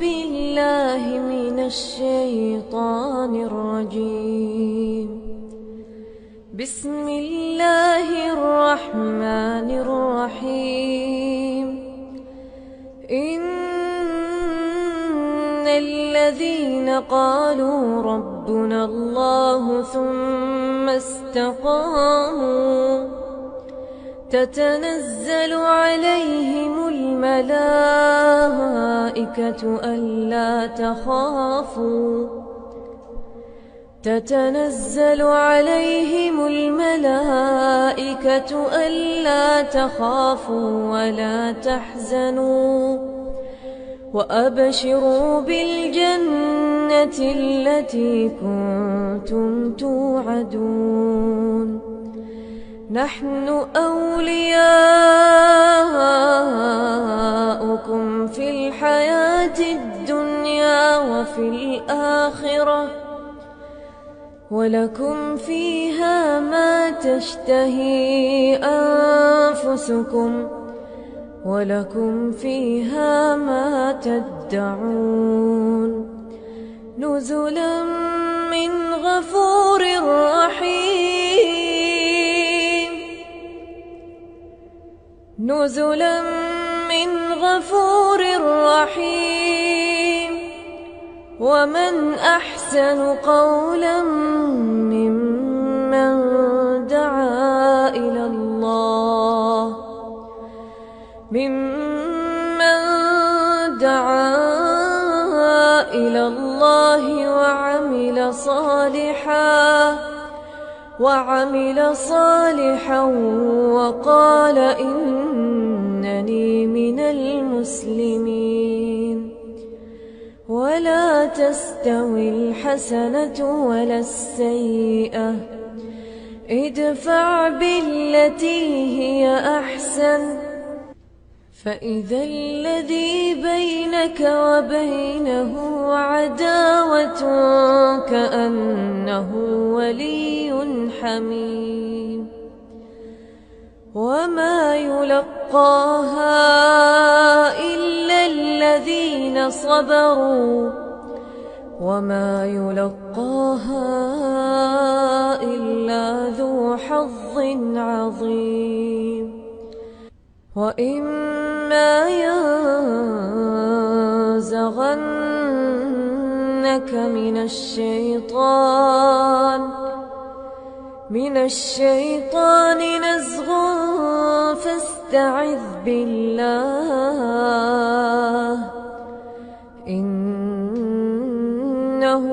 بالله من الشيطان الرجيم. بسم الله الرحمن الرحيم. إن الذين قالوا ربنا الله ثم استقاموا تتنزل عليهم الملائكة ألا تخافوا ولا تحزنوا وأبشروا بالجنة التي كنتم توعدون. نحن أولياؤكم في الحياة الدنيا وفي الآخرة ولكم فيها ما تشتهي أنفسكم ولكم فيها ما تدعون. نزلا من غفور رحيم. نزلا من غفور رحيم. ومن أحسن قولا ممن دعا إلى الله وعمل صالحا وقال إنني من المسلمين. ولا تستوي الحسنة ولا السيئة، ادفع بالتي هي أحسن فإذا الذي بينك وبينه عداوة كأنه ولي حميم. وما يلقاها إلا الذين صبروا وما يلقاها إلا ذو حظ عظيم. وإما ينزغنك من الشيطان نزغ فاستعذ بالله إنه